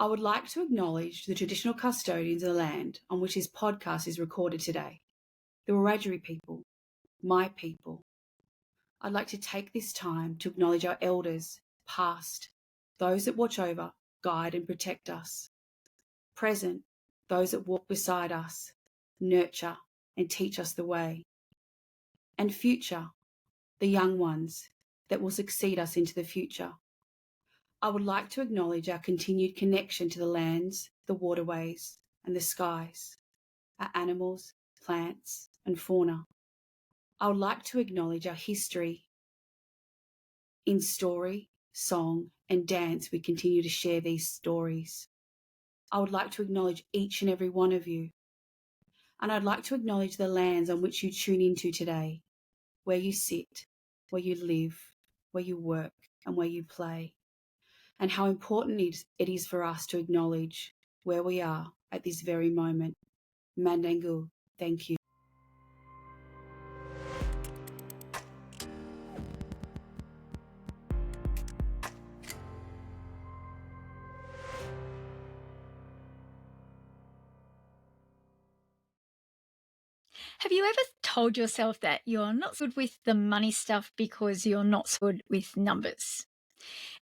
I would like to acknowledge the traditional custodians of the land on which this podcast is recorded today, the Wiradjuri people, my people. I'd like to take this time to acknowledge our elders, past, those that watch over, guide and protect us, present, those that walk beside us, nurture and teach us the way, and future, the young ones that will succeed us into the future. I would like to acknowledge our continued connection to the lands, the waterways, and the skies, our animals, plants, and fauna. I would like to acknowledge our history. In story, song, and dance, we continue to share these stories. I would like to acknowledge each and every one of you. And I'd like to acknowledge the lands on which you tune into today, where you sit, where you live, where you work, and where you play, and how important it is for us to acknowledge where we are at this very moment. Mandangu, thank you. Have you ever told yourself that you're not good with the money stuff because you're not good with numbers?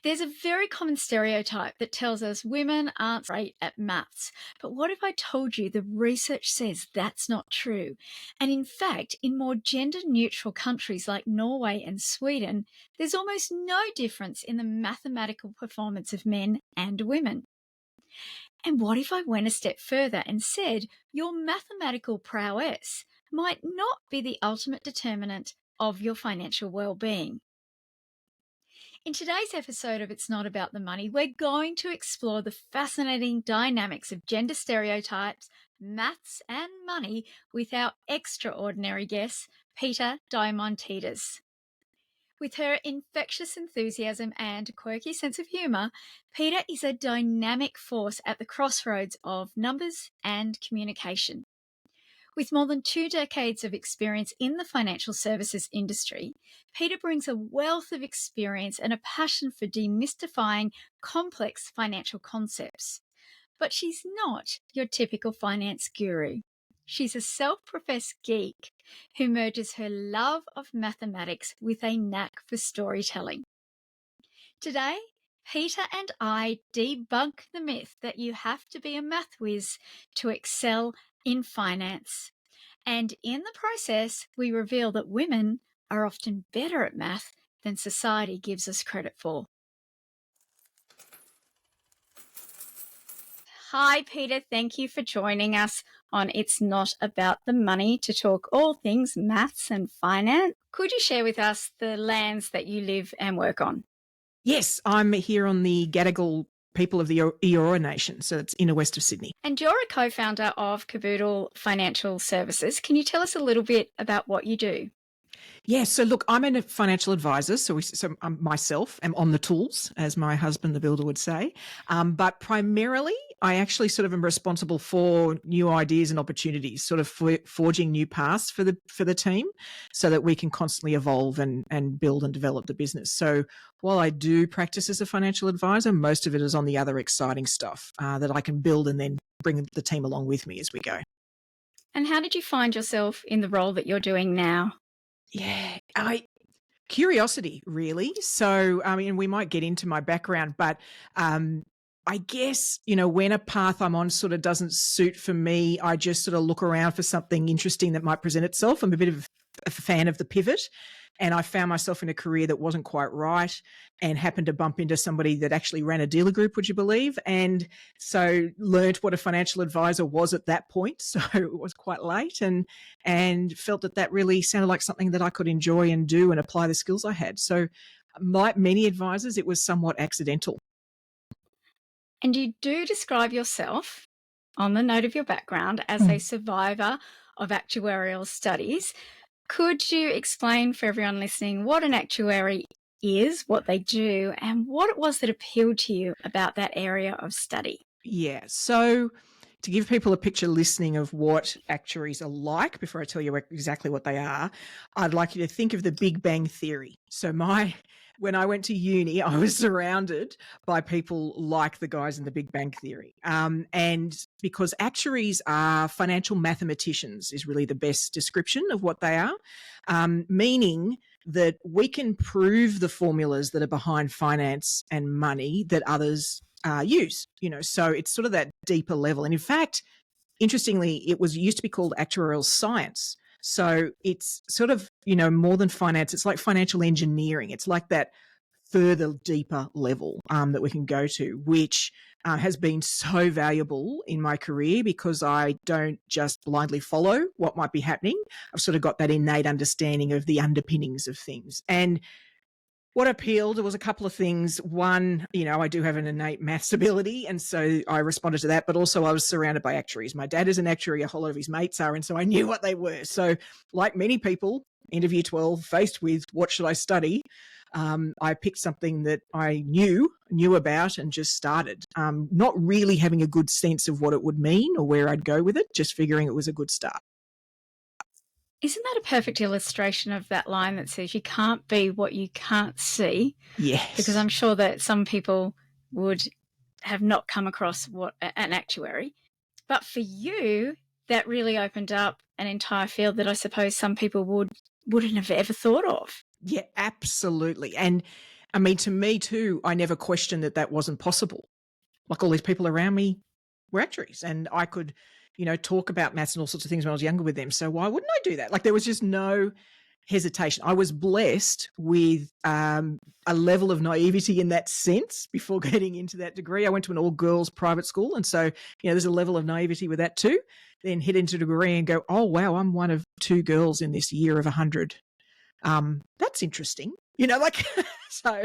There's a very common stereotype that tells us women aren't great at maths. But what if I told you the research says that's not true? And in fact, in more gender-neutral countries like Norway and Sweden, there's almost no difference in the mathematical performance of men and women. And what if I went a step further and said your mathematical prowess might not be the ultimate determinant of your financial well-being? In today's episode of It's Not About the Money, we're going to explore the fascinating dynamics of gender stereotypes, maths and money with our extraordinary guest, Peita Diamantidis. With her infectious enthusiasm and quirky sense of humour, Peita is a dynamic force at the crossroads of numbers and communication. With more than 2 decades of experience in the financial services industry, Peita brings a wealth of experience and a passion for demystifying complex financial concepts. But she's not your typical finance guru. She's a self-professed geek who merges her love of mathematics with a knack for storytelling. Today, Peita and I debunk the myth that you have to be a math whiz to excel in finance. And in the process, we reveal that women are often better at math than society gives us credit for. Hi, Peita. Thank you for joining us on It's Not About the Money to talk all things maths and finance. Could you share with us the lands that you live and work on? Yes, I'm here on the Gadigal people of the Eora Nation, so it's inner west of Sydney. And you're a co-founder of Caboodle Financial Services. Can you tell us a little bit about what you do? Yeah, so look, I'm a financial advisor, so I myself am on the tools, as my husband, the builder, would say. But primarily, I actually sort of am responsible for new ideas and opportunities, sort of forging new paths for the team, so that we can constantly evolve and build and develop the business. So while I do practice as a financial advisor, most of it is on the other exciting stuff that I can build and then bring the team along with me as we go. And how did you find yourself in the role that you're doing now? Yeah, curiosity, really. So, I mean, we might get into my background, but I guess, when a path I'm on sort of doesn't suit for me, I just sort of look around for something interesting that might present itself. I'm a bit of a fan of the pivot, and I found myself in a career that wasn't quite right and happened to bump into somebody that actually ran a dealer group, would you believe? And so learned what a financial advisor was at that point. So it was quite late and felt that really sounded like something that I could enjoy and do and apply the skills I had. So like many advisors, it was somewhat accidental. And you do describe yourself, on the note of your background, as a survivor of actuarial studies. Could you explain for everyone listening what an actuary is, what they do, and what it was that appealed to you about that area of study? Yeah. So, to give people a picture listening of what actuaries are like, before I tell you exactly what they are, I'd like you to think of the Big Bang Theory. So when I went to uni, I was surrounded by people like the guys in the Big Bang Theory. And because actuaries are financial mathematicians is really the best description of what they are, meaning that we can prove the formulas that are behind finance and money that others use, so it's sort of that deeper level. And in fact, interestingly, it used to be called actuarial science. So it's sort of, more than finance. It's like financial engineering. It's like that further, deeper level that we can go to, which has been so valuable in my career because I don't just blindly follow what might be happening. I've sort of got that innate understanding of the underpinnings of things. And what appealed, there was a couple of things. One, I do have an innate maths ability, and so I responded to that, but also I was surrounded by actuaries. My dad is an actuary, a whole lot of his mates are, and so I knew what they were. So like many people, interview 12, faced with what should I study, I picked something that I knew about and just started, not really having a good sense of what it would mean or where I'd go with it, just figuring it was a good start. Isn't that a perfect illustration of that line that says you can't be what you can't see? Yes. Because I'm sure that some people would have not come across what an actuary. But for you, that really opened up an entire field that I suppose some people wouldn't have ever thought of. Yeah, absolutely. And I mean, to me too, I never questioned that wasn't possible. Like all these people around me were actuaries, and I could talk about maths and all sorts of things when I was younger with them. So why wouldn't I do that? Like there was just no hesitation. I was blessed with a level of naivety in that sense before getting into that degree. I went to an all-girls private school, and so there's a level of naivety with that too. Then hit into a degree and go, oh wow, I'm one of 2 girls in this year of 100. That's interesting, so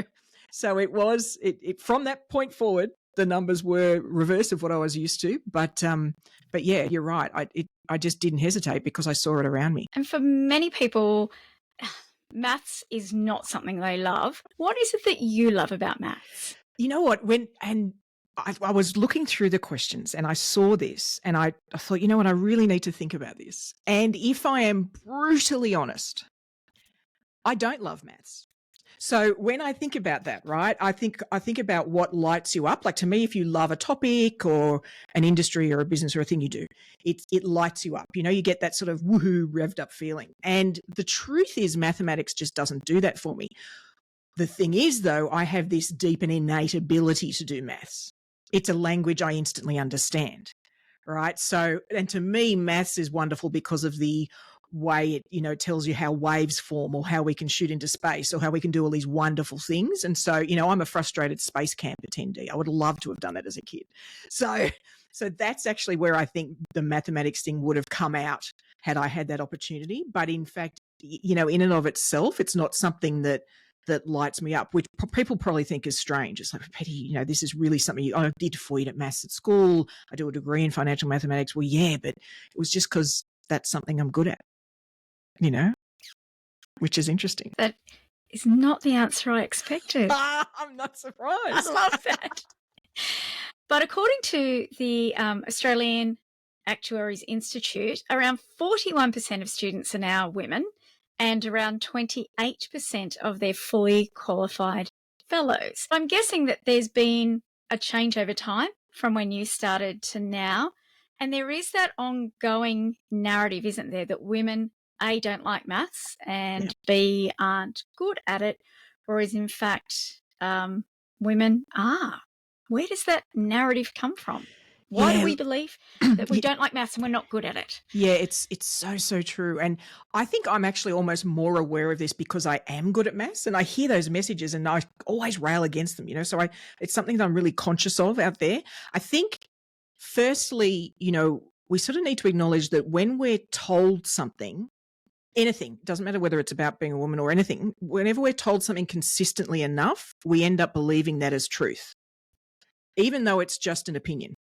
it was from that point forward. The numbers were reverse of what I was used to, but yeah, you're right. I just didn't hesitate because I saw it around me. And for many people, maths is not something they love. What is it that you love about maths? You know what? I was looking through the questions and I saw this and I thought, you know what? I really need to think about this. And if I am brutally honest, I don't love maths. So when I think about that, right, I think about what lights you up. Like to me, if you love a topic or an industry or a business or a thing you do, it lights you up. You get that sort of woohoo revved up feeling. And the truth is mathematics just doesn't do that for me. The thing is, though, I have this deep and innate ability to do maths. It's a language I instantly understand, right? So, and to me, maths is wonderful because of the way it tells you how waves form or how we can shoot into space or how we can do all these wonderful things. And so, I'm a frustrated space camp attendee. I would love to have done that as a kid. So that's actually where I think the mathematics thing would have come out had I had that opportunity. But in fact, in and of itself, it's not something that lights me up, which people probably think is strange. It's like, Petty, this is really something I did 4-unit maths at school. I do a degree in financial mathematics. Well, yeah, but it was just because that's something I'm good at. Which is interesting. That is not the answer I expected. I'm not surprised. I love that. But according to the Australian Actuaries Institute, around 41% of students are now women and around 28% of their fully qualified fellows. I'm guessing that there's been a change over time from when you started to now. And there is that ongoing narrative, isn't there, that women A, don't like maths, and B, aren't good at it, whereas in fact women are. Where does that narrative come from? Why do we believe that we don't like maths and we're not good at it? Yeah, it's so true. And I think I'm actually almost more aware of this because I am good at maths and I hear those messages and I always rail against them, so it's something that I'm really conscious of out there. I think firstly, we sort of need to acknowledge that when we're told something, anything, doesn't matter whether it's about being a woman or anything, whenever we're told something consistently enough, we end up believing that as truth, even though it's just an opinion.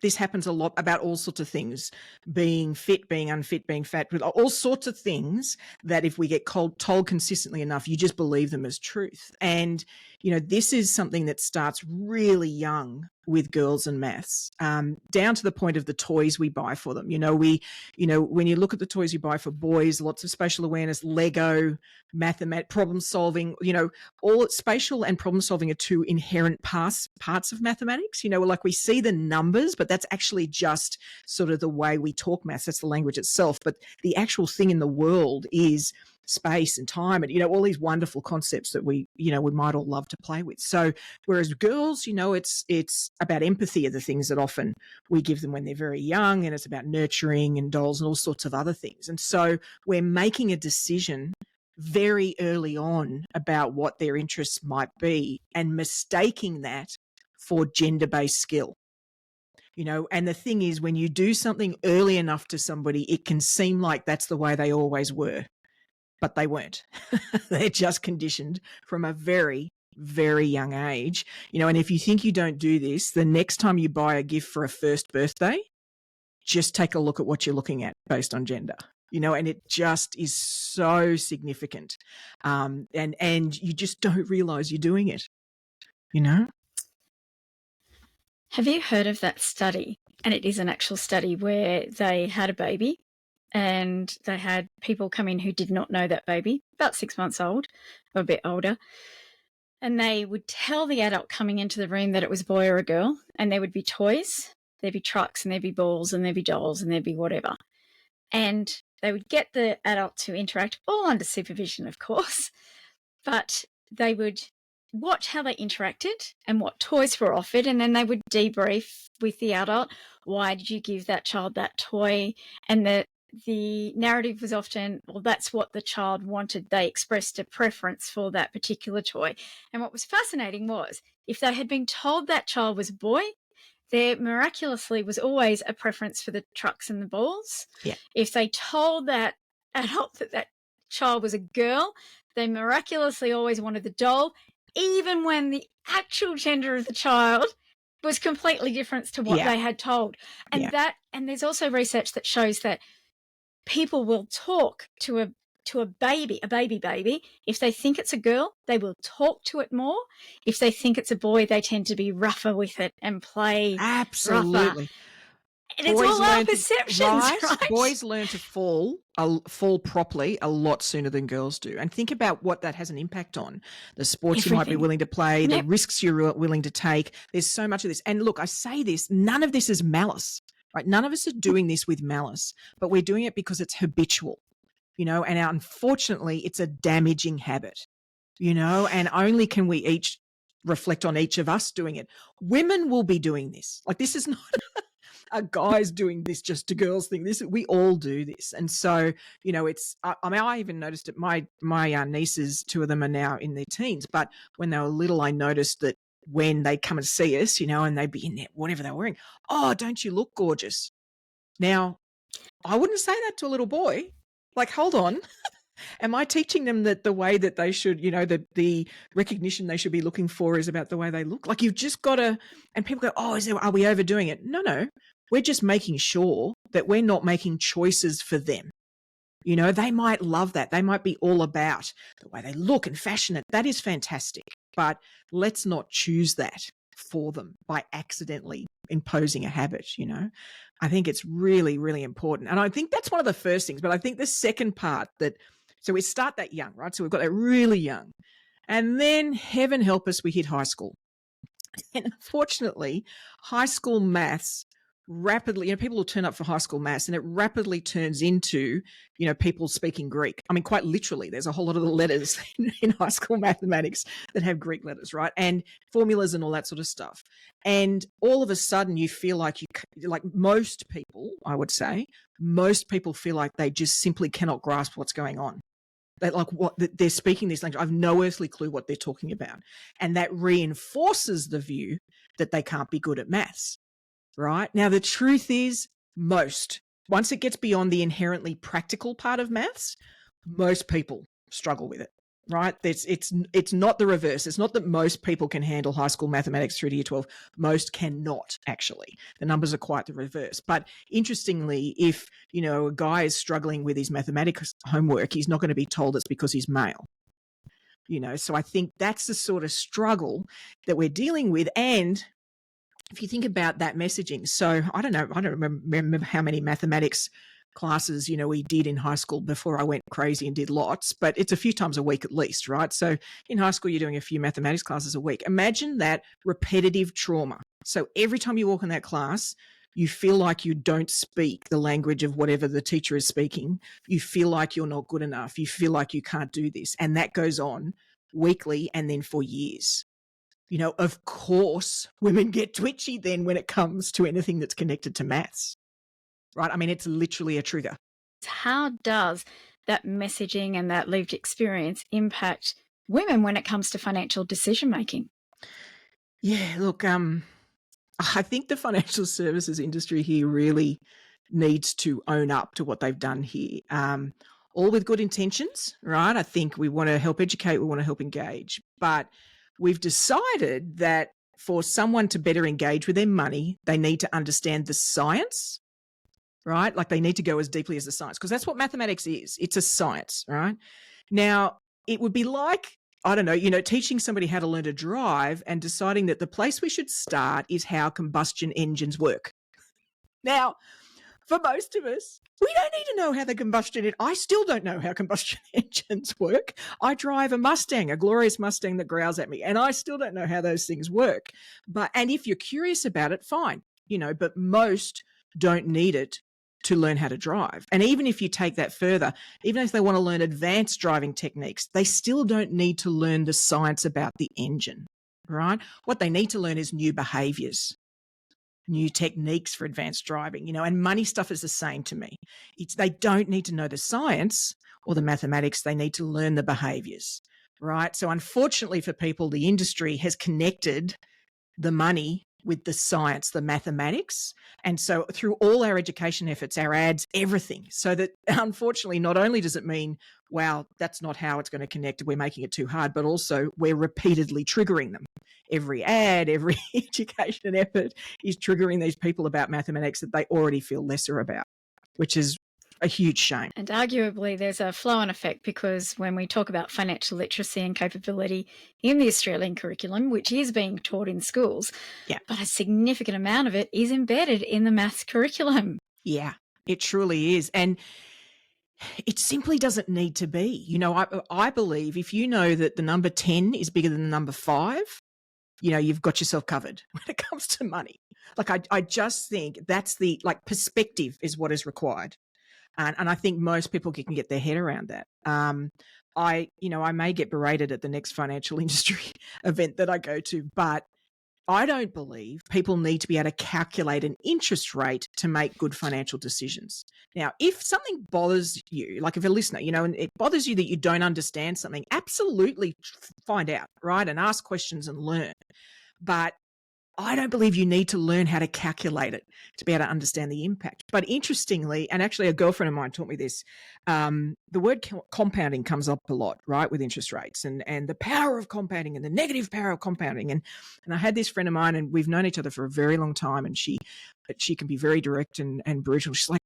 This happens a lot about all sorts of things, being fit, being unfit, being fat, all sorts of things that if we get told consistently enough, you just believe them as truth. And, this is something that starts really young with girls and maths, down to the point of the toys we buy for them. When you look at the toys you buy for boys, lots of spatial awareness, Lego, problem solving, all spatial and problem solving are two inherent parts of mathematics. Like we see the numbers, but that's actually just sort of the way we talk maths. That's the language itself. But the actual thing in the world is space and time and, all these wonderful concepts that we might all love to play with. So whereas girls, it's about empathy are the things that often we give them when they're very young, and it's about nurturing and dolls and all sorts of other things. And so we're making a decision very early on about what their interests might be and mistaking that for gender-based skill. And the thing is, when you do something early enough to somebody, it can seem like that's the way they always were. But they weren't. They're just conditioned from a very, very young age. And if you think you don't do this, the next time you buy a gift for a first birthday, just take a look at what you're looking at based on gender. And it just is so significant. And you just don't realize you're doing it, Have you heard of that study? And it is an actual study where they had a baby, and they had people come in who did not know that baby, about 6 months old, or a bit older. And they would tell the adult coming into the room that it was a boy or a girl, and there would be toys, there'd be trucks, and there'd be balls, and there'd be dolls, and there'd be whatever. And they would get the adult to interact, all under supervision, of course, but they would watch how they interacted and what toys were offered, and then they would debrief with the adult. Why did you give that child that toy? And the narrative was often, well, that's what the child wanted. They expressed a preference for that particular toy. And what was fascinating was, if they had been told that child was a boy, there miraculously was always a preference for the trucks and the balls. Yeah. If they told that adult that child was a girl, they miraculously always wanted the doll, even when the actual gender of the child was completely different to what they had told. And and there's also research that shows that people will talk to a baby, if they think it's a girl, they will talk to it more. If they think it's a boy, they tend to be rougher with it and play absolutely rougher. And it's all our perceptions, right? Boys learn to fall properly a lot sooner than girls do. And think about what that has an impact on. The sports you might be willing to play, the risks you're willing to take. There's so much of this. And look, I say this, none of this is malice, right? None of us are doing this with malice, but we're doing it because it's habitual, and unfortunately it's a damaging habit, and only can we each reflect on each of us doing it. Women will be doing this. Like, this is not a guys doing this just to girls thing. We all do this. And so, I even noticed it. My nieces, two of them are now in their teens, but when they were little, I noticed that when they come and see us, and they'd be in there, whatever they're wearing. Oh, don't you look gorgeous? Now, I wouldn't say that to a little boy. Like, hold on. Am I teaching them that the way that they should, that the recognition they should be looking for is about the way they look? Like, you've just got to, and people go, oh, are we overdoing it? No. We're just making sure that we're not making choices for them. They might love that. They might be all about the way they look and fashion it. That is fantastic. But let's not choose that for them by accidentally imposing a habit, I think it's really, really important. And I think that's one of the first things. But I think the second part so we start that young, right? So we've got that really young. And then, heaven help us, we hit high school. And unfortunately, high school maths rapidly, people will turn up for high school maths and it rapidly turns into, people speaking Greek. I mean, quite literally, there's a whole lot of the letters in high school mathematics that have Greek letters, right? And formulas and all that sort of stuff. And all of a sudden you feel like most people, I would say, most people feel like they just simply cannot grasp what's going on. They're speaking this language. I have no earthly clue what they're talking about. And that reinforces the view that they can't be good at maths. Right? Now, the truth is once it gets beyond the inherently practical part of maths, most people struggle with it, right? It's not the reverse. It's not that most people can handle high school mathematics through to year 12. Most cannot, actually. The numbers are quite the reverse. But interestingly, if, a guy is struggling with his mathematics homework, he's not going to be told it's because he's male. So I think that's the sort of struggle that we're dealing with. And if you think about that messaging, so I don't remember how many mathematics classes, we did in high school before I went crazy and did lots, but it's a few times a week at least, right? So in high school, you're doing a few mathematics classes a week. Imagine that repetitive trauma. So every time you walk in that class, you feel like you don't speak the language of whatever the teacher is speaking. You feel like you're not good enough. You feel like you can't do this. And that goes on weekly and then for years. Of course, women get twitchy then when it comes to anything that's connected to maths, right? I mean, it's literally a trigger. How does that messaging and that lived experience impact women when it comes to financial decision making? Yeah, look, I think the financial services industry here really needs to own up to what they've done here. All with good intentions, right? I think we want to help educate, we want to help engage, but we've decided that for someone to better engage with their money, they need to understand the science, right? Like they need to go as deeply as the science, because that's what mathematics is. It's a science, right? Now, it would be like, I don't know, teaching somebody how to learn to drive and deciding that the place we should start is how combustion engines work. Now, for most of us, we don't need to know how the I still don't know how combustion engines work. I drive a Mustang, a glorious Mustang that growls at me, and I still don't know how those things work. And if you're curious about it, fine, but most don't need it to learn how to drive. And even if you take that further, even if they want to learn advanced driving techniques, they still don't need to learn the science about the engine, right? What they need to learn is new behaviors, new techniques for advanced driving, and money stuff is the same to me. They don't need to know the science or the mathematics. They need to learn the behaviors, right? So unfortunately for people, the industry has connected the money with the science, the mathematics. And so through all our education efforts, our ads, everything, so that unfortunately, not only does it mean, wow, that's not how it's going to connect, we're making it too hard, but also we're repeatedly triggering them. Every ad, every education effort is triggering these people about mathematics that they already feel lesser about, which is a huge shame. And arguably there's a flow-on effect, because when we talk about financial literacy and capability in the Australian curriculum, which is being taught in schools, but a significant amount of it is embedded in the maths curriculum. Yeah, it truly is. And it simply doesn't need to be. I believe if you know that the number 10 is bigger than the number 5, you've got yourself covered when it comes to money. Like, I just think that's perspective is what is required. And I think most people can get their head around that. I may get berated at the next financial industry event that I go to, but I don't believe people need to be able to calculate an interest rate to make good financial decisions. Now, if something bothers you, like if a listener, and it bothers you that you don't understand something, absolutely find out, right? And ask questions and learn. But I don't believe you need to learn how to calculate it to be able to understand the impact. But interestingly, and actually a girlfriend of mine taught me this, the word compounding comes up a lot, right, with interest rates and the power of compounding and the negative power of compounding. And I had this friend of mine, and we've known each other for a very long time, and she can be very direct and brutal. She's like,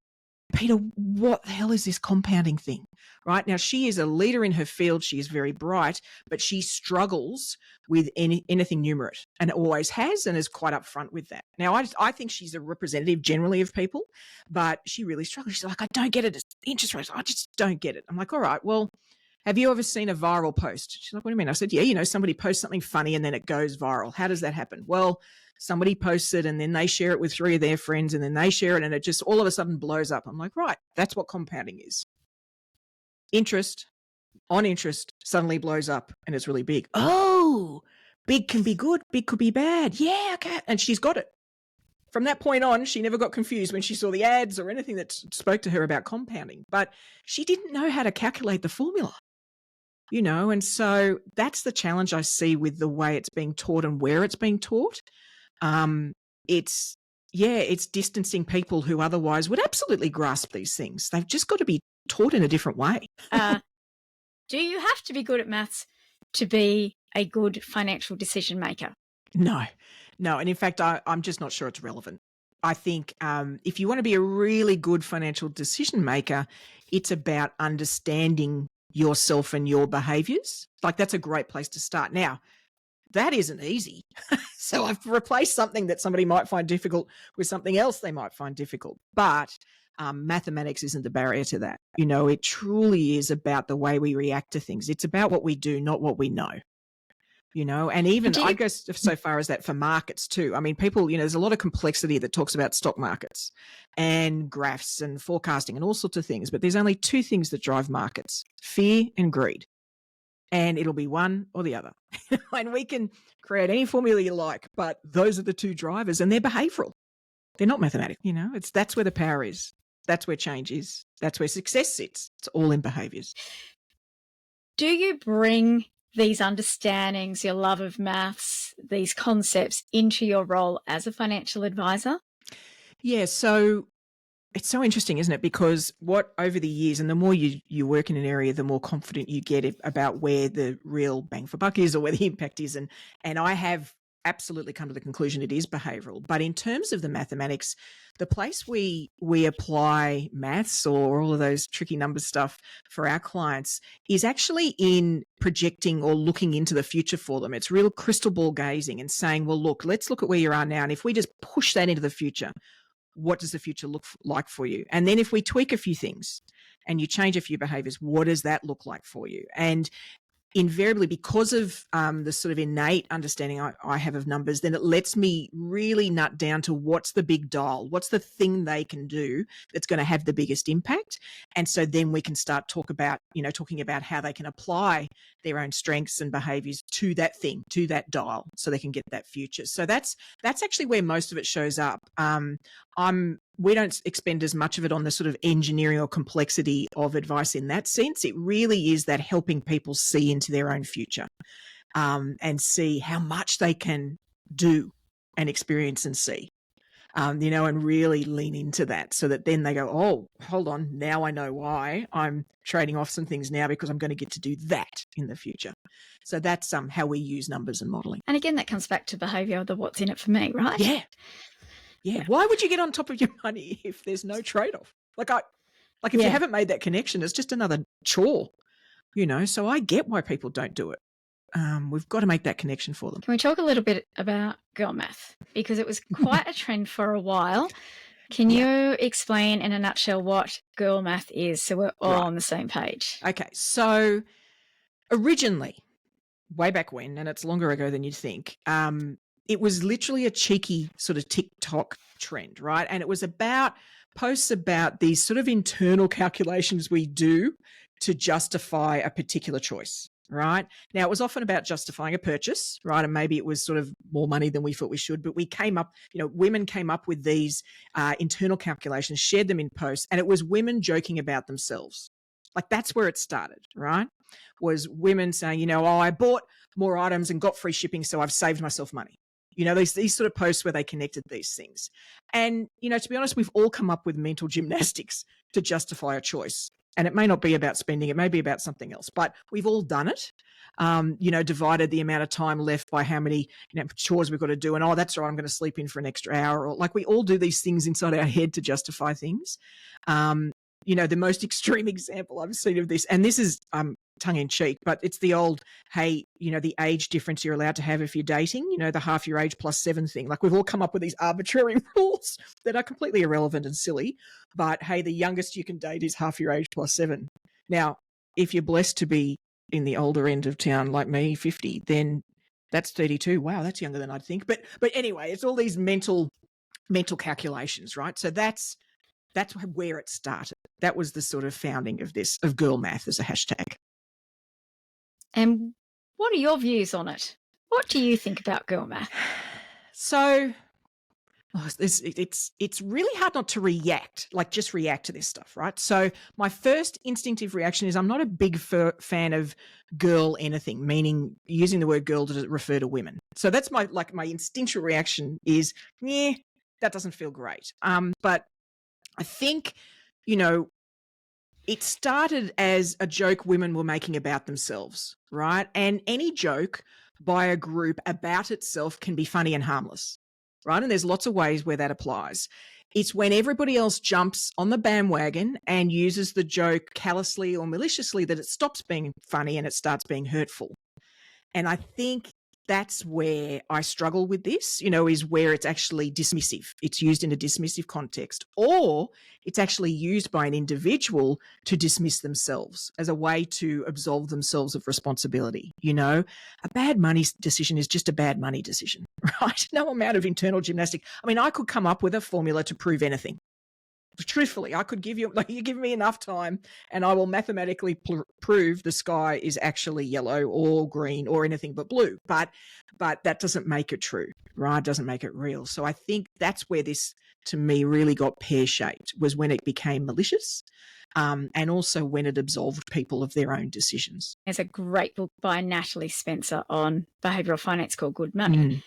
Peita, what the hell is this compounding thing? Right now, she is a leader in her field. She is very bright, but she struggles with anything numerate, and always has, and is quite upfront with that. Now, I think she's a representative generally of people, but she really struggles. She's like, I don't get it. It's interest rates. I just don't get it. I'm like, all right, well, have you ever seen a viral post? She's like, what do you mean? I said, yeah, somebody posts something funny and then it goes viral. How does that happen? Well, somebody posts it and then they share it with 3 of their friends and then they share it and it just all of a sudden blows up. I'm like, right, that's what compounding is. Interest on interest suddenly blows up and it's really big. Oh, big can be good, big could be bad. Yeah, okay. And she's got it. From that point on, she never got confused when she saw the ads or anything that spoke to her about compounding. But she didn't know how to calculate the formula. And so that's the challenge I see with the way it's being taught and where it's being taught. It's distancing people who otherwise would absolutely grasp these things. They've just got to be taught in a different way. Do you have to be good at maths to be a good financial decision maker? No. And in fact, I'm just not sure it's relevant. I think if you want to be a really good financial decision maker, it's about understanding yourself and your behaviors. Like, that's a great place to start. Now, that isn't easy. So I've replaced something that somebody might find difficult with something else they might find difficult. But mathematics isn't the barrier to that. It truly is about the way we react to things. It's about what we do, not what we know. And even I go so far as that for markets too. I mean, people, there's a lot of complexity that talks about stock markets and graphs and forecasting and all sorts of things. But there's only two things that drive markets: fear and greed. And it'll be one or the other. And we can create any formula you like, but those are the two drivers, and they're behavioral. They're not mathematical. That's where the power is. That's where change is. That's where success sits. It's all in behaviors. Do you bring these understandings, your love of maths, these concepts into your role as a financial advisor? Yeah, so it's so interesting, isn't it? Because what over the years, and the more you work in an area, the more confident you get about where the real bang for buck is or where the impact is. And I have absolutely come to the conclusion it is behavioral. But in terms of the mathematics, the place we apply maths or all of those tricky number stuff for our clients is actually in projecting or looking into the future for them. It's real crystal ball gazing and saying, well, look, let's look at where you are now. And if we just push that into the future, what does the future look like for you? And then if we tweak a few things and you change a few behaviors, what does that look like for you? And invariably, because of the sort of innate understanding I have of numbers, then it lets me really nut down to what's the big dial, what's the thing they can do that's going to have the biggest impact. And so then we can start talking about how they can apply their own strengths and behaviors to that thing, to that dial, so they can get that future. So that's actually where most of it shows up. We don't expend as much of it on the sort of engineering or complexity of advice in that sense. It really is that helping people see into their own future and see how much they can do and experience and see, and really lean into that so that then they go, oh, hold on, now I know why I'm trading off some things now because I'm going to get to do that in the future. So that's how we use numbers and modelling. And again, that comes back to behaviour, the what's in it for me, right? Yeah. Yeah. Why would you get on top of your money if there's no trade-off? If you haven't made that connection, it's just another chore, so I get why people don't do it. We've got to make that connection for them. Can we talk a little bit about girl math? Because it was quite a trend for a while. Can you explain in a nutshell what girl math is so we're all on the same page? Okay. So originally, way back when, and it's longer ago than you'd think, it was literally a cheeky sort of TikTok trend, right? And it was about posts about these sort of internal calculations we do to justify a particular choice, right? Now, it was often about justifying a purchase, right? And maybe it was sort of more money than we thought we should, but we came up, women came up with these internal calculations, shared them in posts, and it was women joking about themselves. That's where it started, right? Was women saying, I bought more items and got free shipping, so I've saved myself money. These sort of posts where they connected these things. And, to be honest, we've all come up with mental gymnastics to justify a choice. And it may not be about spending, it may be about something else, but we've all done it. Divided the amount of time left by how many chores we've got to do. And, that's all right, I'm going to sleep in for an extra hour. Or we all do these things inside our head to justify things. The most extreme example I've seen of this, and this is tongue in cheek, but it's the old, hey, the age difference you're allowed to have if you're dating, the half your age plus 7 thing. We've all come up with these arbitrary rules that are completely irrelevant and silly. But hey, the youngest you can date is half your age plus 7. Now, if you're blessed to be in the older end of town like me, 50, then that's 32. Wow, that's younger than I'd think. But anyway, it's all these mental calculations, right? So that's where it started. That was the sort of founding of girl math as a hashtag. And what are your views on it? What do you think about girl math? So it's really hard not to react, just react to this stuff, right? So my first instinctive reaction is I'm not a big fan of girl anything, meaning using the word girl to refer to women. So that's my instinctual reaction is, that doesn't feel great. But I think, it started as a joke women were making about themselves, right? And any joke by a group about itself can be funny and harmless, right? And there's lots of ways where that applies. It's when everybody else jumps on the bandwagon and uses the joke callously or maliciously that it stops being funny and it starts being hurtful. And I think that's where I struggle with this, is where it's actually dismissive. It's used in a dismissive context, or it's actually used by an individual to dismiss themselves as a way to absolve themselves of responsibility. A bad money decision is just a bad money decision, right? No amount of internal gymnastic. I mean, I could come up with a formula to prove anything. Truthfully, I could give you, you give me enough time and I will mathematically prove the sky is actually yellow or green or anything but blue. But that doesn't make it true, right? It doesn't make it real. So I think that's where this, to me, really got pear-shaped, was when it became malicious, and also when it absolved people of their own decisions. There's a great book by Natalie Spencer on behavioural finance called Good Money.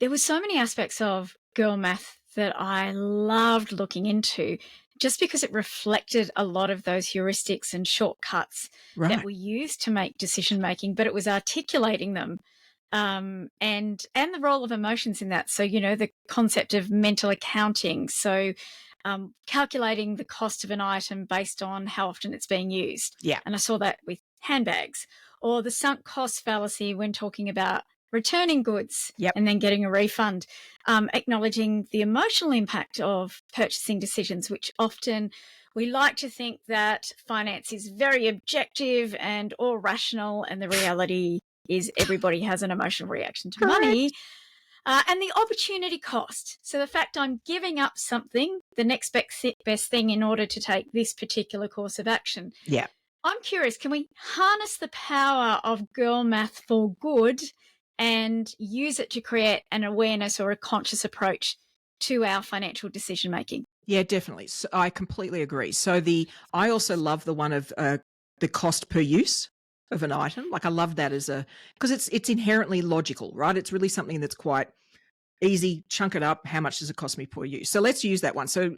There were so many aspects of girl math that I loved looking into, just because it reflected a lot of those heuristics and shortcuts that were used to make decision making, but it was articulating them, and the role of emotions in that. So, the concept of mental accounting. So calculating the cost of an item based on how often it's being used. Yeah. And I saw that with handbags, or the sunk cost fallacy when talking about returning goods and then getting a refund, acknowledging the emotional impact of purchasing decisions, which often we like to think that finance is very objective and all rational, and the reality is everybody has an emotional reaction to money. And the opportunity cost. So the fact I'm giving up something, the next best thing, in order to take this particular course of action. Yeah. I'm curious, can we harness the power of girl math for good and use it to create an awareness or a conscious approach to our financial decision making? Yeah, definitely. So I completely agree. So I also love the one of the cost per use of an item. Like, I love that because it's inherently logical, right? It's really something that's quite easy. Chunk it up. How much does it cost me per use? So let's use that one. So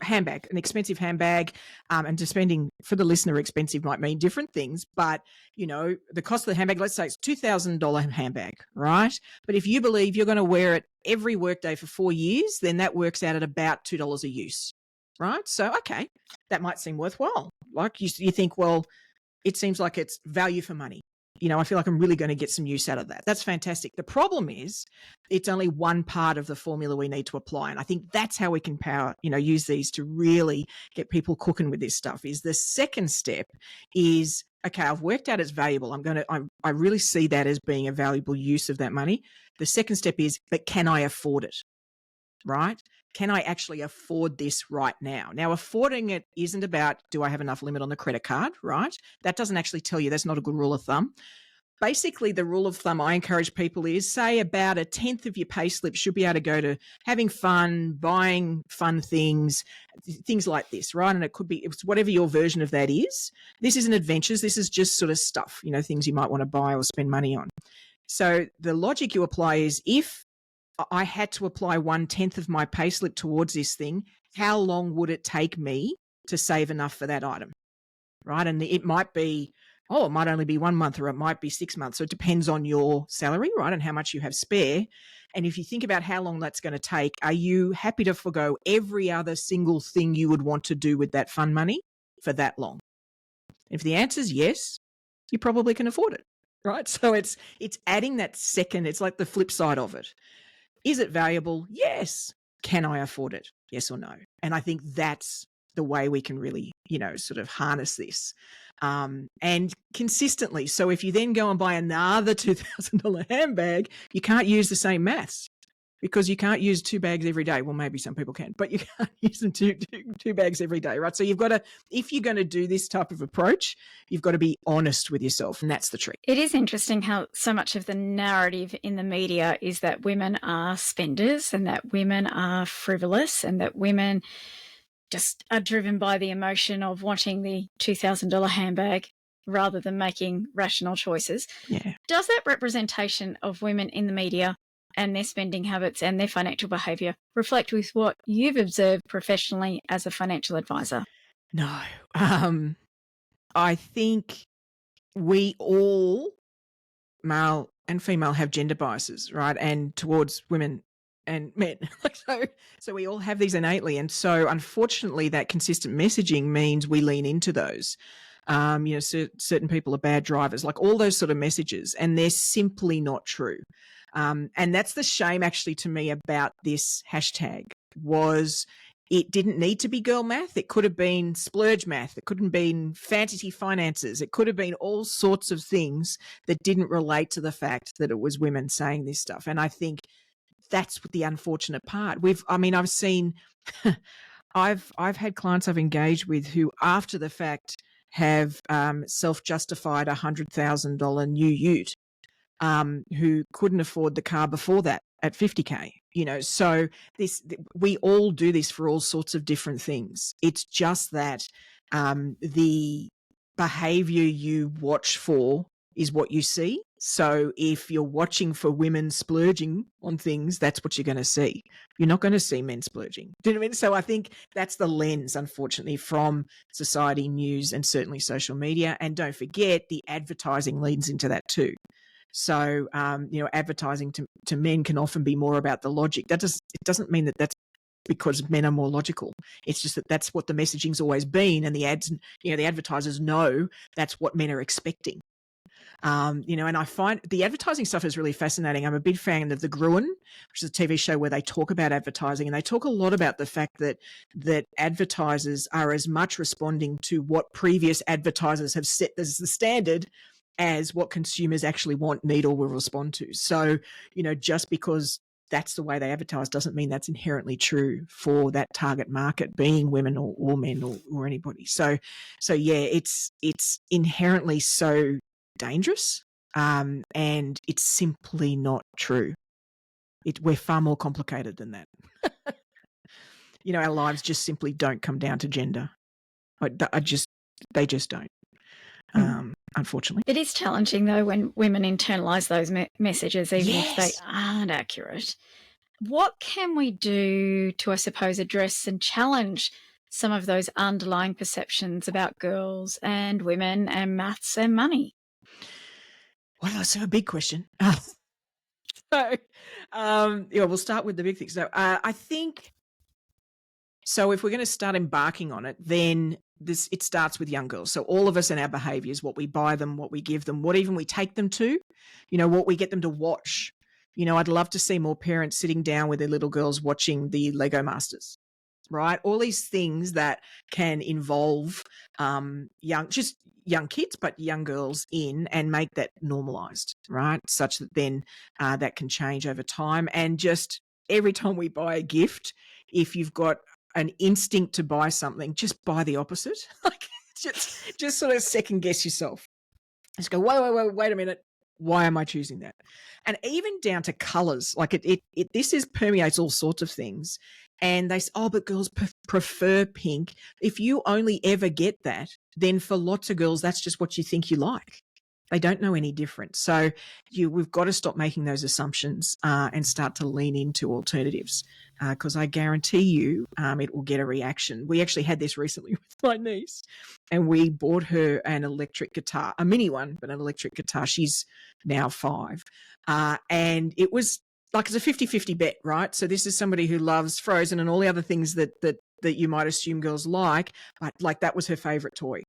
handbag, an expensive handbag, and spending, for the listener, expensive might mean different things, but the cost of the handbag, let's say it's $2,000 handbag, right? But if you believe you're going to wear it every workday for 4 years, then that works out at about $2 a use, right? So, okay, that might seem worthwhile. Like you think, well, it seems like it's value for money. I feel like I'm really going to get some use out of that. That's fantastic. The problem is it's only one part of the formula we need to apply. And I think that's how we can use these to really get people cooking with this stuff. Is the second step is, okay, I've worked out it's valuable. I really see that as being a valuable use of that money. The second step is, but can I afford it? Right? Can I actually afford this right now? Now, affording it isn't about, do I have enough limit on the credit card, right? That doesn't actually tell you. That's not a good rule of thumb. Basically, the rule of thumb I encourage people is, say, about 1/10 of your pay slip should be able to go to having fun, buying fun things like this, right? And it's whatever your version of that is. This isn't adventures. This is just sort of stuff, things you might want to buy or spend money on. So the logic you apply is, if I had to apply 1/10 of my payslip towards this thing, how long would it take me to save enough for that item, right? And it might be, it might only be 1 month, or it might be 6 months. So it depends on your salary, right, and how much you have spare. And if you think about how long that's going to take, are you happy to forgo every other single thing you would want to do with that fun money for that long? If the answer is yes, you probably can afford it, right? So it's adding that second, it's like the flip side of it. Is it valuable? Yes. Can I afford it? Yes or no? And I think that's the way we can really, sort of harness this, and consistently. So if you then go and buy another $2,000 handbag, you can't use the same maths, because you can't use 2 bags every day. Well, maybe some people can, but you can't use them two bags every day, right? So you've got to, if you're going to do this type of approach, you've got to be honest with yourself, and that's the trick. It is interesting how so much of the narrative in the media is that women are spenders, and that women are frivolous, and that women just are driven by the emotion of wanting the $2,000 handbag rather than making rational choices. Yeah. Does that representation of women in the media and their spending habits and their financial behaviour reflect with what you've observed professionally as a financial advisor? No. I think we all, male and female, have gender biases, right? And towards women and men. So we all have these innately. And so unfortunately, that consistent messaging means we lean into those. Certain people are bad drivers, like all those sort of messages, and they're simply not true. And that's the shame actually to me about this hashtag was it didn't need to be girl math. It could have been splurge math. It could have been fantasy finances. It could have been all sorts of things that didn't relate to the fact that it was women saying this stuff. And I think that's the unfortunate part. I've seen, I've had clients I've engaged with who after the fact have self-justified $100,000 new ute, who couldn't afford the car before that at 50K, so we all do this for all sorts of different things. It's just that the behavior you watch for is what you see. So if you're watching for women splurging on things, that's what you're going to see. You're not going to see men splurging. Do you know what I mean? So I think that's the lens, unfortunately, from society, news, and certainly social media. And don't forget, the advertising leads into that too. So, advertising to men can often be more about the logic. It doesn't mean that that's because men are more logical. It's just that that's what the messaging's always been, and the ads, the advertisers know that's what men are expecting. And I find the advertising stuff is really fascinating. I'm a big fan of The Gruen, which is a TV show where they talk about advertising, and they talk a lot about the fact that advertisers are as much responding to what previous advertisers have set as the standard as what consumers actually want, need, or will respond to. So, just because that's the way they advertise doesn't mean that's inherently true for that target market, being women or men or anybody. So yeah, it's inherently so dangerous, and it's simply not true. We're far more complicated than that. Our lives just simply don't come down to gender. They just don't. Unfortunately. It is challenging, though, when women internalise those messages, even if they aren't accurate. What can we do to, I suppose, address and challenge some of those underlying perceptions about girls and women and maths and money? Wow, so a big question. We'll start with the big things. So I think, so if we're going to start embarking on it, then it starts with young girls. So all of us and our behaviours, what we buy them, what we give them, what even we take them to, what we get them to watch. I'd love to see more parents sitting down with their little girls watching the Lego Masters, right? All these things that can involve young kids, but young girls in, and make that normalised, right? Such that then that can change over time. And just every time we buy a gift, if you've got an instinct to buy something, just buy the opposite. Like just sort of second guess yourself. Just go, wait a minute. Why am I choosing that? And even down to colours, like this permeates all sorts of things. And they say, but girls prefer pink. If you only ever get that, then for lots of girls, that's just what you think you like. They don't know any different. So we've got to stop making those assumptions and start to lean into alternatives, because I guarantee you it will get a reaction. We actually had this recently with my niece, and we bought her an electric guitar, a mini one, but an electric guitar. She's now 5. And it was like, it's a 50-50 bet, right? So this is somebody who loves Frozen and all the other things that you might assume girls like, but like that was her favourite toy.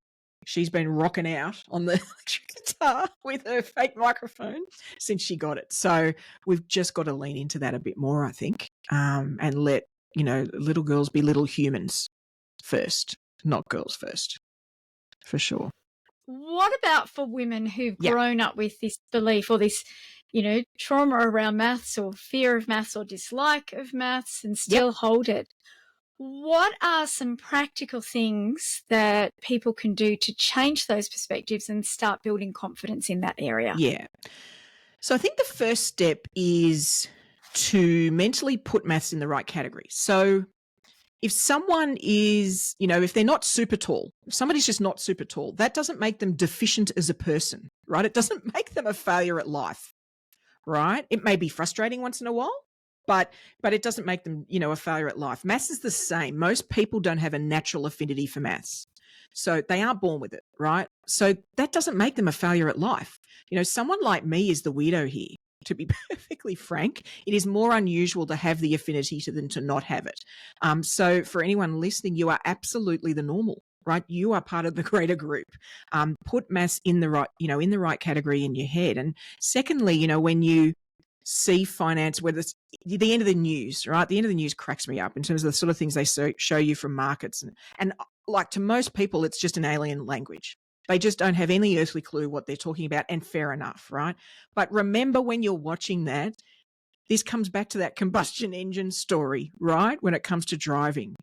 She's been rocking out on the electric guitar with her fake microphone since she got it. So we've just got to lean into that a bit more, I think, and let, little girls be little humans first, not girls first, for sure. What about for women who've grown up with this belief or this, trauma around maths or fear of maths or dislike of maths and still hold it? What are some practical things that people can do to change those perspectives and start building confidence in that area? Yeah. So I think the first step is to mentally put maths in the right category. So if someone is, if they're not super tall, if somebody's just not super tall, that doesn't make them deficient as a person, right? It doesn't make them a failure at life, right? It may be frustrating once in a while, but it doesn't make them, a failure at life. Maths is the same. Most people don't have a natural affinity for maths. So they aren't born with it, right? So that doesn't make them a failure at life. Someone like me is the weirdo here. To be perfectly frank, it is more unusual to have the affinity than to not have it. So for anyone listening, you are absolutely the normal. right? You are part of the greater group. Put maths in the right category in your head. And secondly, when you see finance, whether it's the end of the news, right? The end of the news cracks me up in terms of the sort of things they show you from markets. And like to most people, it's just an alien language. They just don't have any earthly clue what they're talking about, and fair enough, right? But remember, when you're watching that, this comes back to that combustion engine story, right? When it comes to driving,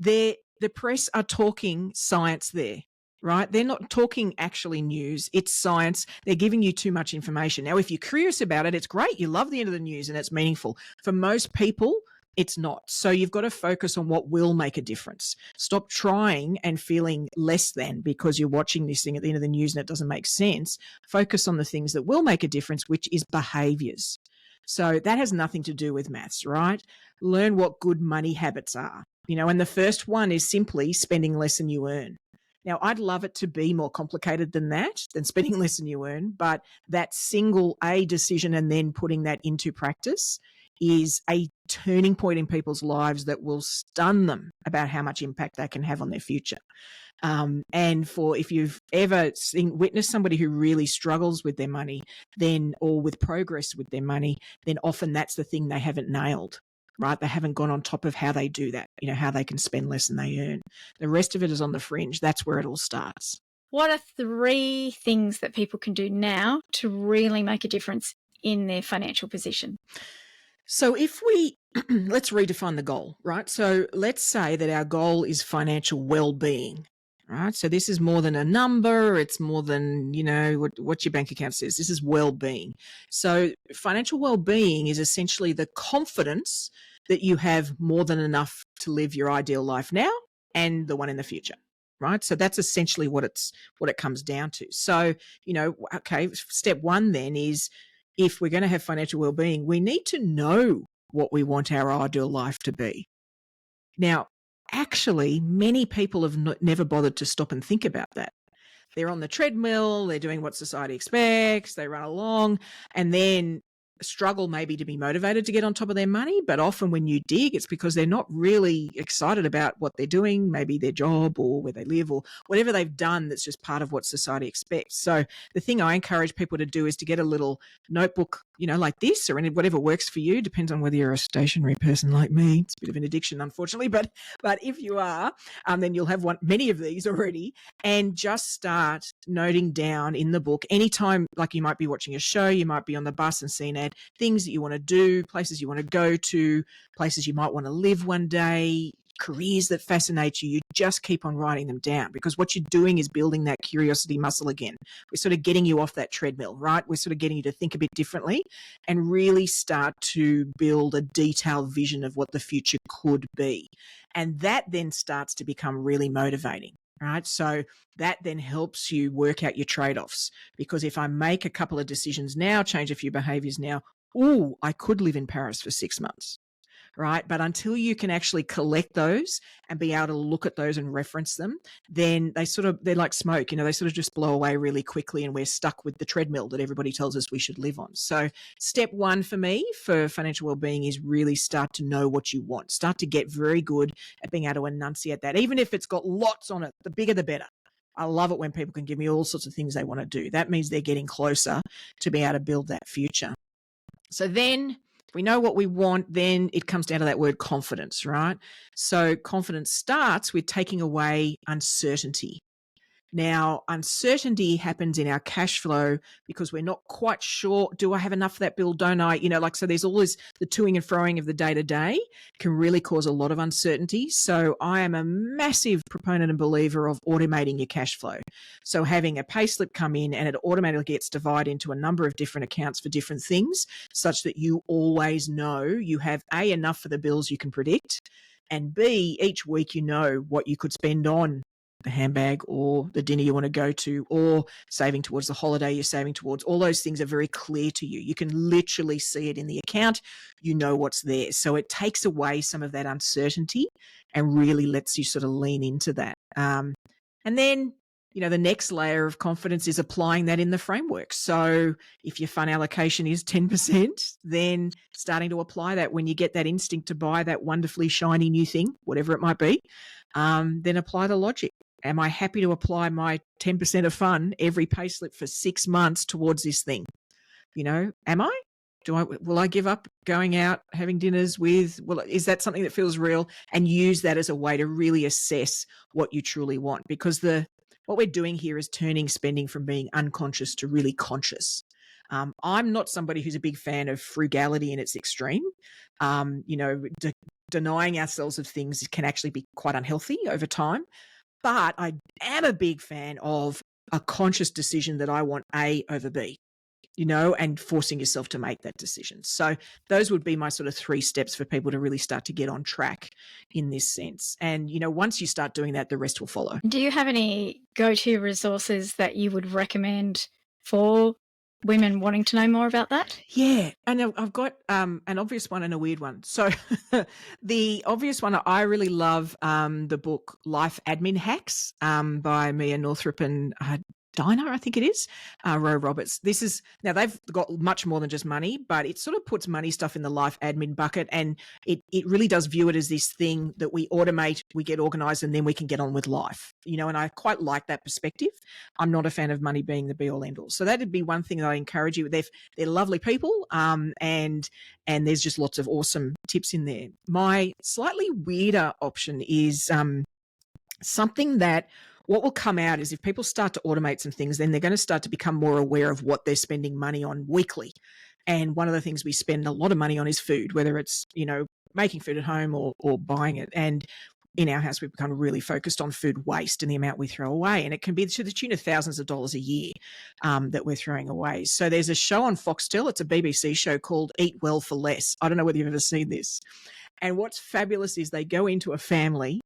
the press are talking science there, right? They're not talking actually news. It's science. They're giving you too much information. Now, if you're curious about it, it's great. You love the end of the news and it's meaningful. For most people, it's not. So you've got to focus on what will make a difference. Stop trying and feeling less than because you're watching this thing at the end of the news and it doesn't make sense. Focus on the things that will make a difference, which is behaviors. So that has nothing to do with maths, right? Learn what good money habits are. And the first one is simply spending less than you earn. Now, I'd love it to be more complicated than that, than spending less than you earn, but that single A decision and then putting that into practice is a turning point in people's lives that will stun them about how much impact they can have on their future. And if you've ever witnessed somebody who really struggles with their money, or with progress with their money, then often that's the thing they haven't nailed, right? They haven't gone on top of how they do that, how they can spend less than they earn. The rest of it is on the fringe. That's where it all starts. What are 3 things that people can do now to really make a difference in their financial position? So if we, let's redefine the goal, right? So let's say that our goal is financial well-being, right? So this is more than a number. It's more than, what your bank account says. This is well-being. So financial well-being is essentially the confidence that you have more than enough to live your ideal life now and the one in the future, right? So that's essentially what it comes down to. So, okay, step 1 then is, if we're going to have financial well-being, we need to know what we want our ideal life to be. Now, actually, many people have never bothered to stop and think about that. They're on the treadmill, they're doing what society expects, they run along, and then struggle maybe to be motivated to get on top of their money. But often when you dig, it's because they're not really excited about what they're doing, maybe their job or where they live or whatever they've done that's just part of what society expects. So the thing I encourage people to do is to get a little notebook, like this, or whatever works for you. Depends on whether you're a stationary person like me. It's a bit of an addiction, unfortunately, but if you are, then you'll have many of these already, and just start noting down in the book anytime, like you might be watching a show, you might be on the bus and see an ad, things that you want to do, places you want to go to, places you might want to live one day, careers that fascinate you. You just keep on writing them down, because what you're doing is building that curiosity muscle again. We're sort of getting you off that treadmill, right? We're sort of getting you to think a bit differently and really start to build a detailed vision of what the future could be. And that then starts to become really motivating. Right. So that then helps you work out your trade-offs, because if I make a couple of decisions now, change a few behaviors now, I could live in Paris for 6 months. Right. But until you can actually collect those and be able to look at those and reference them, then they're like smoke, they sort of just blow away really quickly, and we're stuck with the treadmill that everybody tells us we should live on. So step 1 for me for financial well-being is really start to know what you want. Start to get very good at being able to enunciate that, even if it's got lots on it. The bigger, the better. I love it when people can give me all sorts of things they want to do. That means they're getting closer to be able to build that future. So then, we know what we want, then it comes down to that word confidence, right? So confidence starts with taking away uncertainty. Now, uncertainty happens in our cash flow because we're not quite sure, do I have enough for that bill? Don't I? So there's always the toing and froing of the day to day can really cause a lot of uncertainty. So I am a massive proponent and believer of automating your cash flow. So having a pay slip come in and it automatically gets divided into a number of different accounts for different things, such that you always know you have A, enough for the bills you can predict, and B, each week you know what you could spend on the handbag or the dinner you want to go to, or saving towards the holiday you're saving towards. All those things are very clear to you. You can literally see it in the account. You know what's there. So it takes away some of that uncertainty and really lets you sort of lean into that. And then, the next layer of confidence is applying that in the framework. So if your fund allocation is 10%, then starting to apply that when you get that instinct to buy that wonderfully shiny new thing, whatever it might be, then apply the logic. am I happy to apply my 10% of fun every payslip for 6 months towards this thing? Am I? Will I give up going out, having dinners with, is that something that feels real? And use that as a way to really assess what you truly want. Because what we're doing here is turning spending from being unconscious to really conscious. I'm not somebody who's a big fan of frugality in its extreme. Denying ourselves of things can actually be quite unhealthy over time. But I am a big fan of a conscious decision that I want A over B, and forcing yourself to make that decision. So those would be my sort of 3 steps for people to really start to get on track in this sense. And, once you start doing that, the rest will follow. Do you have any go-to resources that you would recommend for women wanting to know more about that? Yeah, and I've got an obvious one and a weird one. So the obvious one, I really love the book Life Admin Hacks by Mia Northrup and Dinah, I think it is, Ro Roberts. Now they've got much more than just money, but it sort of puts money stuff in the life admin bucket, and it really does view it as this thing that we automate, we get organized, and then we can get on with life, and I quite like that perspective. I'm not a fan of money being the be all end all. So that'd be one thing that I encourage you. They're lovely people, and there's just lots of awesome tips in there. My slightly weirder option is something that what will come out is if people start to automate some things, then they're going to start to become more aware of what they're spending money on weekly. And one of the things we spend a lot of money on is food, whether it's, making food at home or buying it. And in our house, we've become really focused on food waste and the amount we throw away. And it can be to the tune of thousands of dollars a year that we're throwing away. So there's a show on Foxtel. It's a BBC show called Eat Well for Less. I don't know whether you've ever seen this. And what's fabulous is they go into a family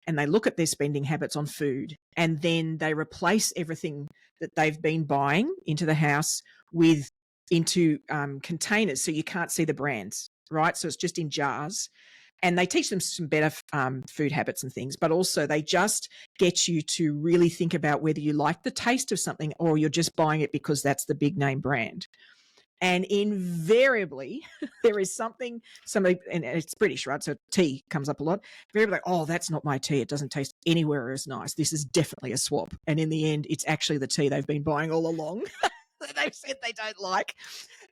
and they look at their spending habits on food, and then they replace everything that they've been buying into the house into containers, so you can't see the brands, right? So it's just in jars. And they teach them some better food habits and things, but also they just get you to really think about whether you like the taste of something or you're just buying it because that's the big name brand. And invariably, there is somebody, and it's British, right? So tea comes up a lot. Invariably, like, oh, that's not my tea. It doesn't taste anywhere as nice. This is definitely a swap. And in the end, it's actually the tea they've been buying all along that they've said they don't like,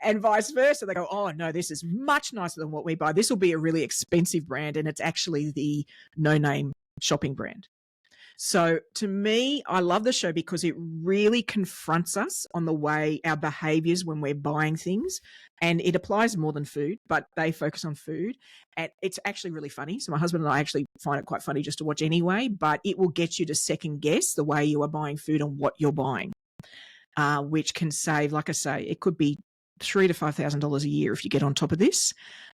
and vice versa. They go, oh, no, this is much nicer than what we buy. This will be a really expensive brand, and it's actually the no-name shopping brand. So to me, I love the show because it really confronts us on the way our behaviors when we're buying things. And it applies more than food, but they focus on food. And it's actually really funny. So my husband and I actually find it quite funny just to watch anyway, but it will get you to second guess the way you are buying food and what you're buying, which can save, like I say, it could be $3,000 to $5,000 a year if you get on top of this.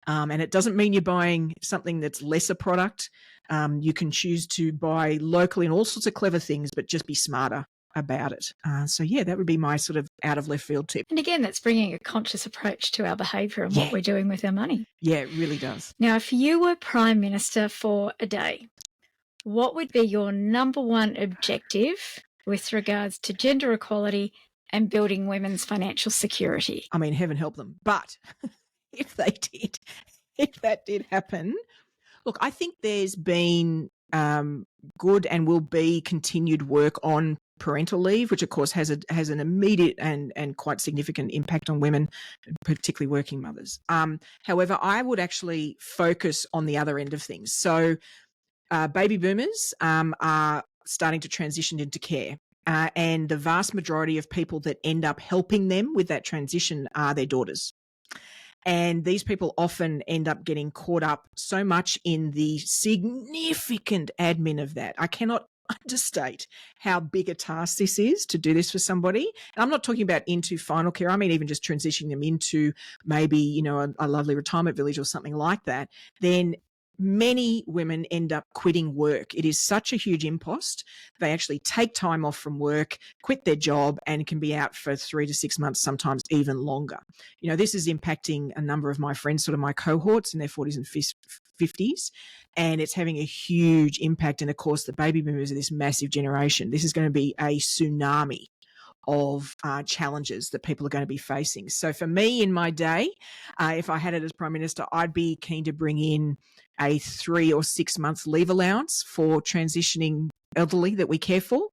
And it doesn't mean you're buying something that's lesser product. You can choose to buy locally and all sorts of clever things, but just be smarter about it. So yeah, that would be my sort of out of left field tip. And again, that's bringing a conscious approach to our behaviour and what we're doing with our money. Yeah, it really does. Now, if you were Prime Minister for a day, what would be your number one objective with regards to gender equality and building women's financial security? I mean, heaven help them. But if that did happen, look, I think there's been good and will be continued work on parental leave, which of course has an immediate and quite significant impact on women, particularly working mothers. However, I would actually focus on the other end of things. So baby boomers are starting to transition into care. And the vast majority of people that end up helping them with that transition are their daughters. And these people often end up getting caught up so much in the significant admin of that. I cannot understate how big a task this is to do this for somebody. And I'm not talking about into final care. I mean, even just transitioning them into maybe, a lovely retirement village or something like that. Then many women end up quitting work. It is such a huge impost. They actually take time off from work, quit their job, and can be out for 3 to 6 months, sometimes even longer. This is impacting a number of my friends, sort of my cohorts in their 40s and 50s, and it's having a huge impact. And of course, the baby boomers are this massive generation. This is going to be a tsunami of challenges that people are going to be facing. So for me in my day, if I had it as Prime Minister, I'd be keen to bring in a 3 or 6 months leave allowance for transitioning elderly that we care for,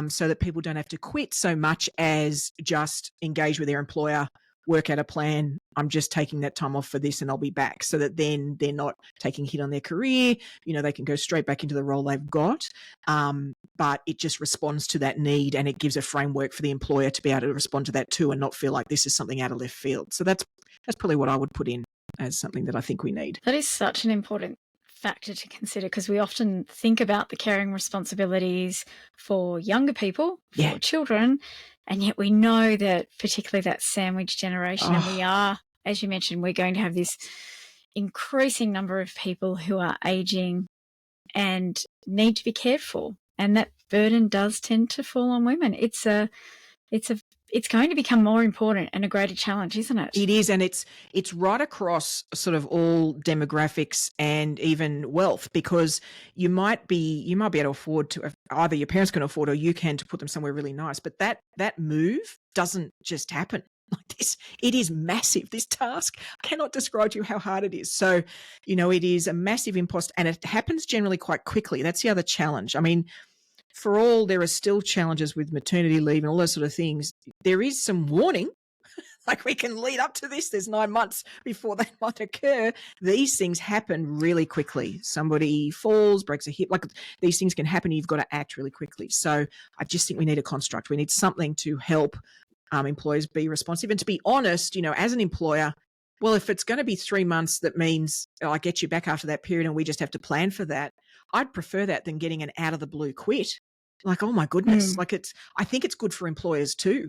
so that people don't have to quit so much as just engage with their employer, work out a plan. I'm just taking that time off for this and I'll be back, so that then they're not taking a hit on their career. They can go straight back into the role they've got. But it just responds to that need, and it gives a framework for the employer to be able to respond to that too and not feel like this is something out of left field. So that's probably what I would put in as something that I think we need. That is such an important factor to consider, because we often think about the caring responsibilities for younger people, for children, and yet we know that particularly that sandwich generation, and we are, as you mentioned, we're going to have this increasing number of people who are aging and need to be cared for, and that burden does tend to fall on women. It's going to become more important and a greater challenge, isn't it? It is, and it's right across sort of all demographics and even wealth, because you might be able to afford to, either your parents can afford or you can, to put them somewhere really nice, but that move doesn't just happen like this. It is massive. This task, I cannot describe to you how hard it is. So, it is a massive impost, and it happens generally quite quickly. That's the other challenge. I mean, for all there are still challenges with maternity leave and all those sort of things, there is some warning. Like, we can lead up to this. There's 9 months before that might occur. These things happen really quickly. Somebody falls, breaks a hip. Like, these things can happen. You've got to act really quickly. So I just think we need a construct. We need something to help employers be responsive. And to be honest, as an employer, well, if it's going to be 3 months, that means I get you back after that period and we just have to plan for that. I'd prefer that than getting an out of the blue quit. Like, oh my goodness. I think it's good for employers too.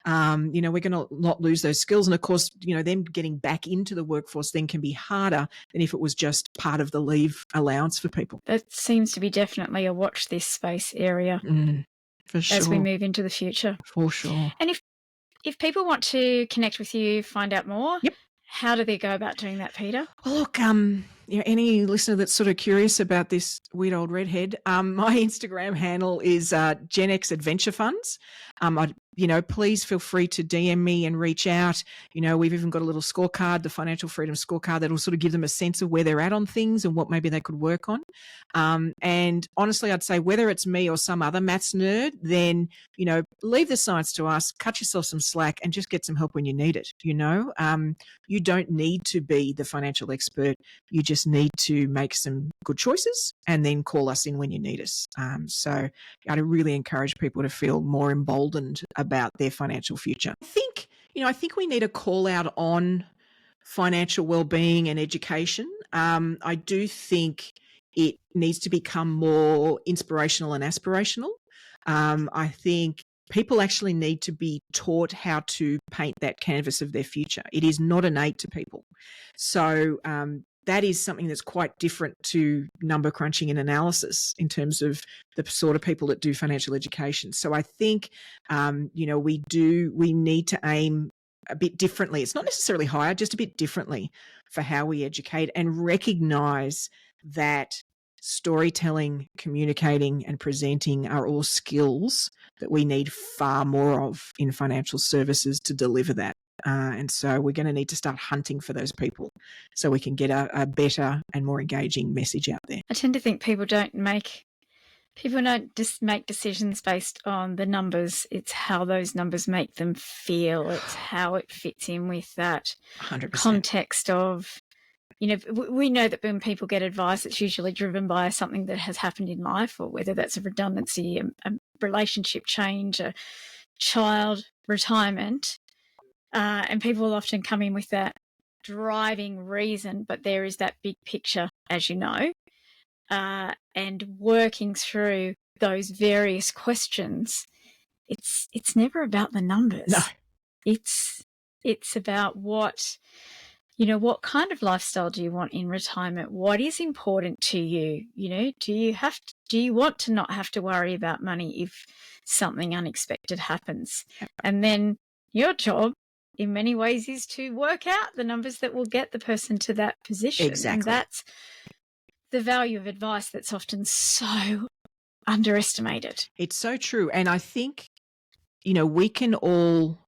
We're going to not lose those skills. And of course, them getting back into the workforce then can be harder than if it was just part of the leave allowance for people. That seems to be definitely a watch this space area for sure, as we move into the future. For sure. And if people want to connect with you, find out more, how do they go about doing that, Peita? Well, look, any listener that's sort of curious about this weird old redhead, my Instagram handle is Gen X Adventure Funds. Please feel free to DM me and reach out. We've even got a little scorecard, the Financial Freedom Scorecard, that will sort of give them a sense of where they're at on things and what maybe they could work on. And honestly, I'd say whether it's me or some other maths nerd, then, leave the science to us, cut yourself some slack and just get some help when you need it. You don't need to be the financial expert. You just need to make some good choices and then call us in when you need us. So I'd really encourage people to feel more emboldened about their financial future. I think we need a call out on financial well-being and education. I do think it needs to become more inspirational and aspirational. I think people actually need to be taught how to paint that canvas of their future. It is not innate to people. So that is something that's quite different to number crunching and analysis in terms of the sort of people that do financial education. So I think, we need to aim a bit differently. It's not necessarily higher, just a bit differently for how we educate, and recognise that storytelling, communicating and presenting are all skills that we need far more of in financial services to deliver that. And so we're going to need to start hunting for those people so we can get a better and more engaging message out there. I tend to think people don't just make decisions based on the numbers. It's how those numbers make them feel. It's how it fits in with that 100%. Context of, we know that when people get advice, it's usually driven by something that has happened in life, or whether that's a redundancy, a relationship change, a child retirement. And people will often come in with that driving reason, but there is that big picture, as you know, and working through those various questions. It's never about the numbers. No. It's about what kind of lifestyle do you want in retirement? What is important to you? Do you want to not have to worry about money if something unexpected happens? And then your job, in many ways, is to work out the numbers that will get the person to that position. Exactly. And that's the value of advice that's often so underestimated. It's so true. And I think, we can all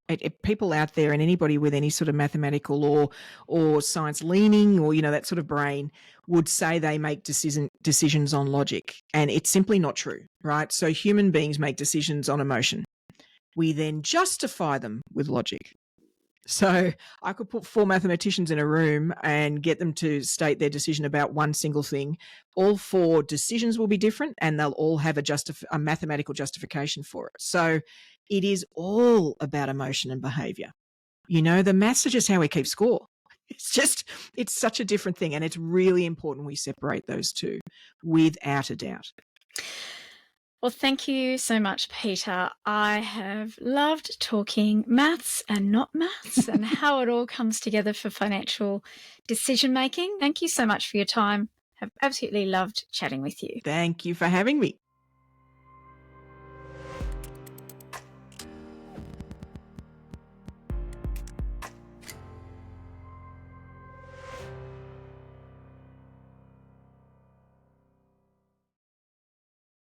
People out there and anybody with any sort of mathematical or science leaning or, that sort of brain would say they make decisions on logic. And it's simply not true, right? So human beings make decisions on emotion. We then justify them with logic. So I could put 4 mathematicians in a room and get them to state their decision about one single thing. All 4 decisions will be different and they'll all have a mathematical justification for it. So it is all about emotion and behavior. The maths are just how we keep score. It's such a different thing. And it's really important we separate those two without a doubt. Well, thank you so much, Peita. I have loved talking maths and not maths and how it all comes together for financial decision making. Thank you so much for your time. I've absolutely loved chatting with you. Thank you for having me.